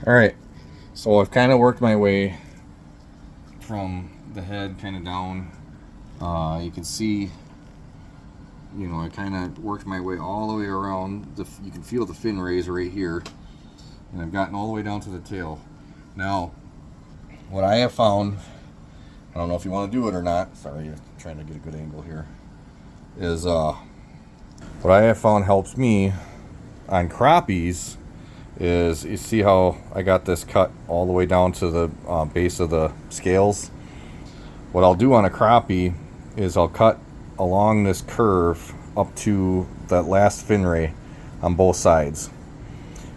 All right, so I've kind of worked my way from the head kind of down. You can see, I kind of worked my way all the way around. You can feel the fin rays right here, and I've gotten all the way down to the tail. Now, what I have found, I don't know if you want to do it or not. Sorry, I'm trying to get a good angle here. Is what I have found helps me on crappies is you see how I got this cut all the way down to the base of the scales. What I'll do on a crappie is I'll cut along this curve up to that last fin ray on both sides.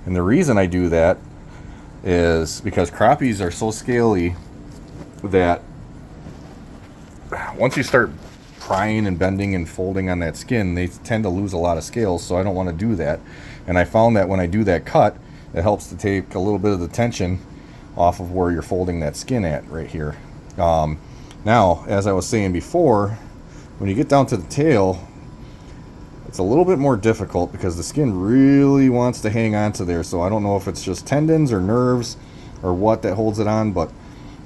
And the reason I do that is because crappies are so scaly that once you start prying and bending and folding on that skin, they tend to lose a lot of scales, so I don't want to do that. And I found that when I do that cut, it helps to take a little bit of the tension off of where you're folding that skin at right here. Now, as I was saying before, when you get down to the tail, it's a little bit more difficult because the skin really wants to hang on to there. So I don't know if it's just tendons or nerves or what that holds it on, but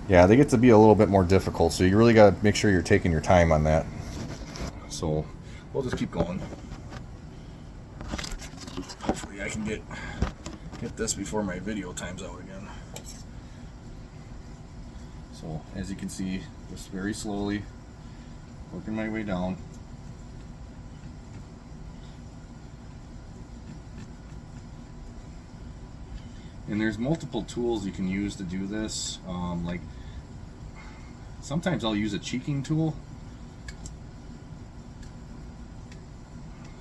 yeah, they get to be a little bit more difficult. So you really got to make sure you're taking your time on that. So we'll just keep going. Hopefully I can get this before my video times out again. So as you can see, just very slowly working my way down. And there's multiple tools you can use to do this. Like sometimes I'll use a cheeking tool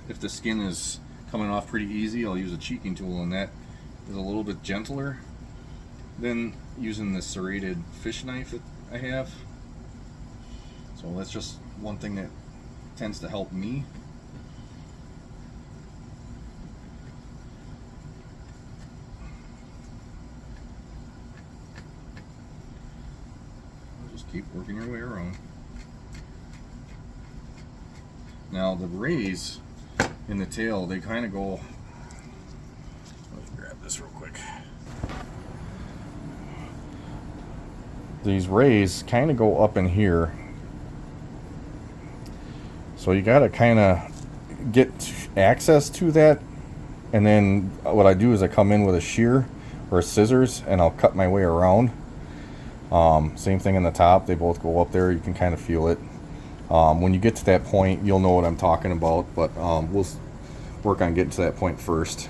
if the skin is coming off pretty easy. I'll use a cheeking tool, and that is a little bit gentler than using the serrated fish knife that I have. So that's just one thing that tends to help me. Just keep working your way around. Now the rays in the tail, they kind of go, let me grab this real quick. These rays kind of go up in here, so you got to kind of get access to that. And then what I do is I come in with a shear or a scissors and I'll cut my way around. Same thing in the top, they both go up there. You can kind of feel it. When you get to that point, you'll know what I'm talking about, but we'll work on getting to that point first.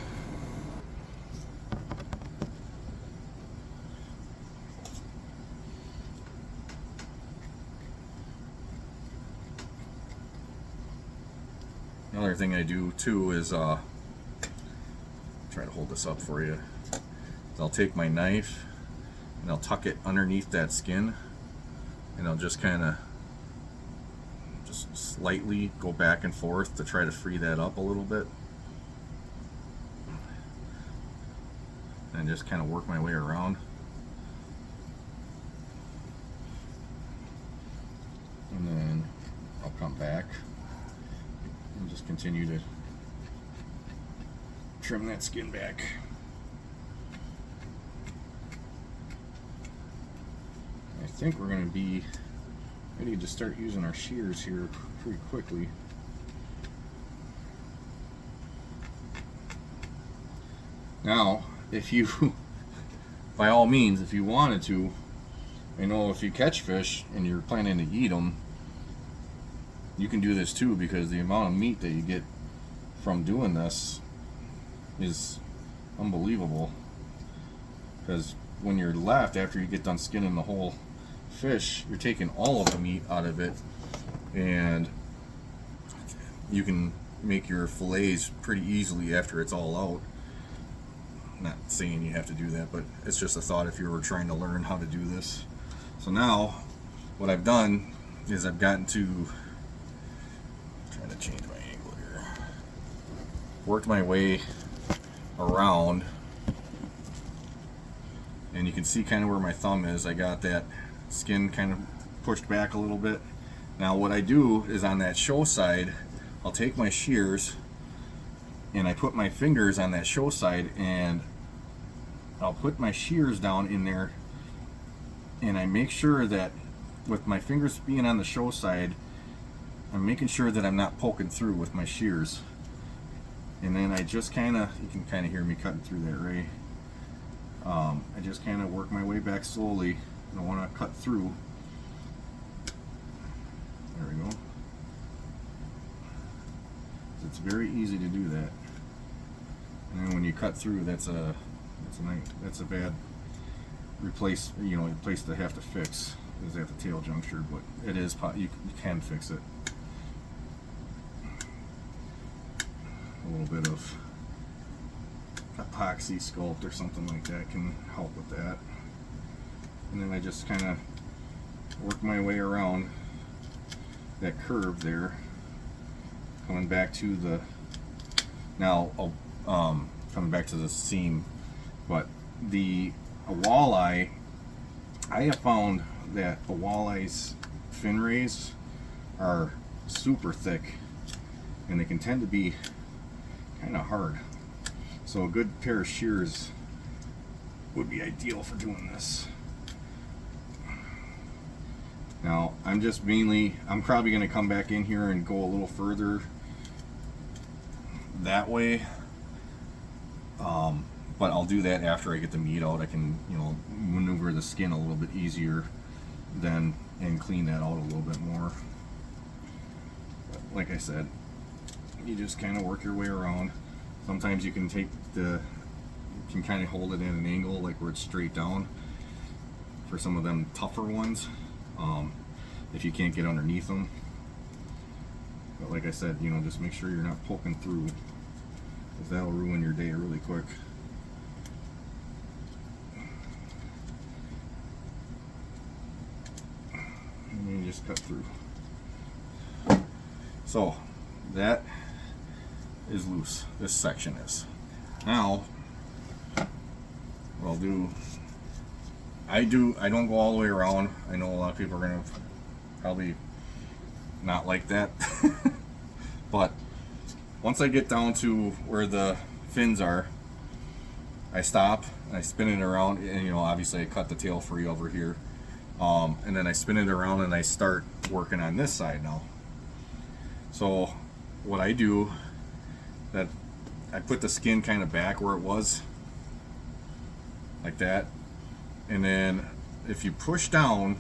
Another thing I do too is try to hold this up for you. I'll take my knife and I'll tuck it underneath that skin, and I'll just kind of just slightly go back and forth to try to free that up a little bit, and just kind of work my way around. And then I'll come back and just continue to trim that skin back. I think we're going to be ready to start using our shears here pretty quickly. Now, if you, by all means, if you wanted to, if you catch fish and you're planning to eat them, you can do this too, because the amount of meat that you get from doing this is unbelievable. Because when you're left, after you get done skinning the whole fish, you're taking all of the meat out of it, and you can make your fillets pretty easily after it's all out. Not saying you have to do that, but it's just a thought if you were trying to learn how to do this. So now what I've done is I've gotten to, trying to change my angle here, worked my way around, and you can see kind of where my thumb is. I got that skin kind of pushed back a little bit. Now what I do is on that show side, I'll take my shears and I put my fingers on that show side, and I'll put my shears down in there, and I make sure that with my fingers being on the show side, I'm making sure that I'm not poking through with my shears. And then I just kind of, you can kind of hear me cutting through that, right? I just kind of work my way back slowly. I don't want to cut through. There we go. It's very easy to do that. And then when you cut through, that's a bad place to have to fix, is at the tail juncture, but it is, you can fix it. A little bit of epoxy sculpt or something like that can help with that. And then I just kind of work my way around that curve there, coming back to the coming back to the seam. But a walleye, I have found that the walleye's fin rays are super thick, and they can tend to be kind of hard. So a good pair of shears would be ideal for doing this. Now I'm probably going to come back in here and go a little further that way, but I'll do that after I get the meat out. I can, maneuver the skin a little bit easier then and clean that out a little bit more. But like I said, you just kind of work your way around. Sometimes you can kind of hold it at an angle, like where it's straight down, for some of them tougher ones, if you can't get underneath them. But like I said, just make sure you're not poking through, because that'll ruin your day really quick. And you just cut through. So that is loose. This section is. Now what I'll do, I don't go all the way around. I know a lot of people are gonna probably not like that. But once I get down to where the fins are, I stop and I spin it around, and obviously I cut the tail free over here, and then I spin it around and I start working on this side now. So what I do, that I put the skin kind of back where it was, like that, and then if you push down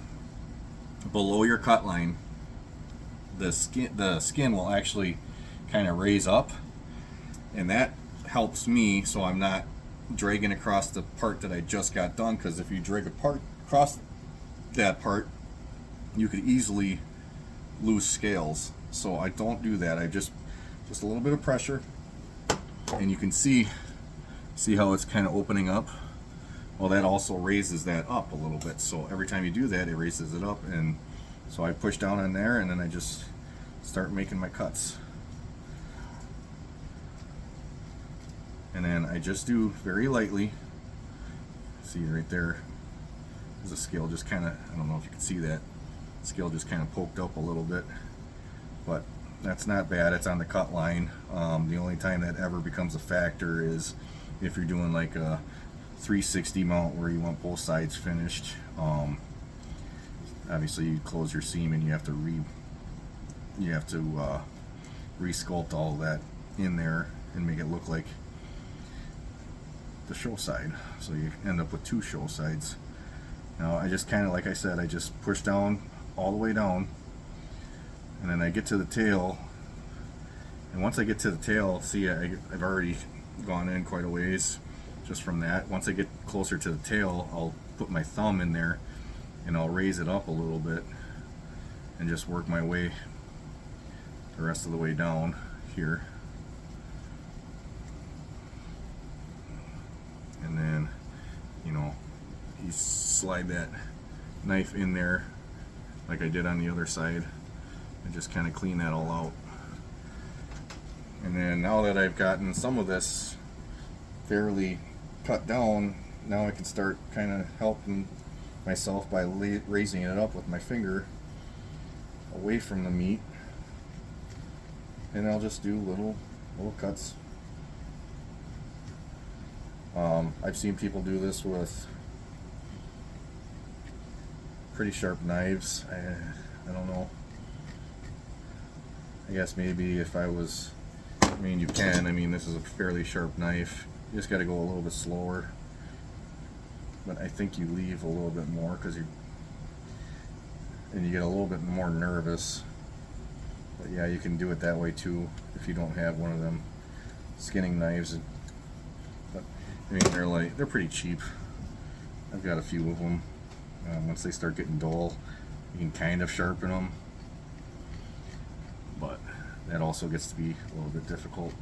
below your cut line, the skin will actually kind of raise up, and that helps me so I'm not dragging across the part that I just got done, because if you drag across that part, you could easily lose scales. So I don't do that. I just a little bit of pressure, and you can see how it's kind of opening up. Well, that also raises that up a little bit, so every time you do that, it raises it up. And so I push down in there, and then I just start making my cuts. And then I just do very lightly. See right there, there's a scale just kind of, I don't know if you can see that, scale just kind of poked up a little bit, but that's not bad. It's on the cut line. The only time that ever becomes a factor is if you're doing like a 360 mount where you want both sides finished. Obviously you close your seam and you have to re-sculpt all of that in there and make it look like the show side, so you end up with two show sides. Now I just kind of, like I said, I just push down all the way down, and then I get to the tail, and once I get to the tail, see, I've already gone in quite a ways just from that. Once I get closer to the tail, I'll put my thumb in there and I'll raise it up a little bit and just work my way the rest of the way down here. And then, you slide that knife in there like I did on the other side, and just kind of clean that all out. And then now that I've gotten some of this fairly cut down, now I can start kind of helping myself by raising it up with my finger away from the meat, and I'll just do little cuts I've seen people do this with pretty sharp knives. I don't know. I guess maybe if I was, I mean, you can. I mean, this is a fairly sharp knife. You just got to go a little bit slower. But I think you leave a little bit more because you get a little bit more nervous. But yeah, you can do it that way too if you don't have one of them skinning knives. But I mean, they're pretty cheap. I've got a few of them. Once they start getting dull, you can kind of sharpen them, but that also gets to be a little bit difficult.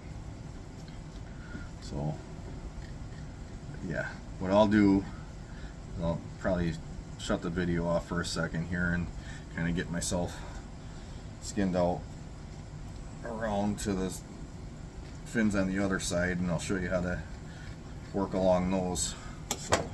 So yeah, what I'll do is I'll probably shut the video off for a second here and kind of get myself skinned out around to the fins on the other side, and I'll show you how to work along those. So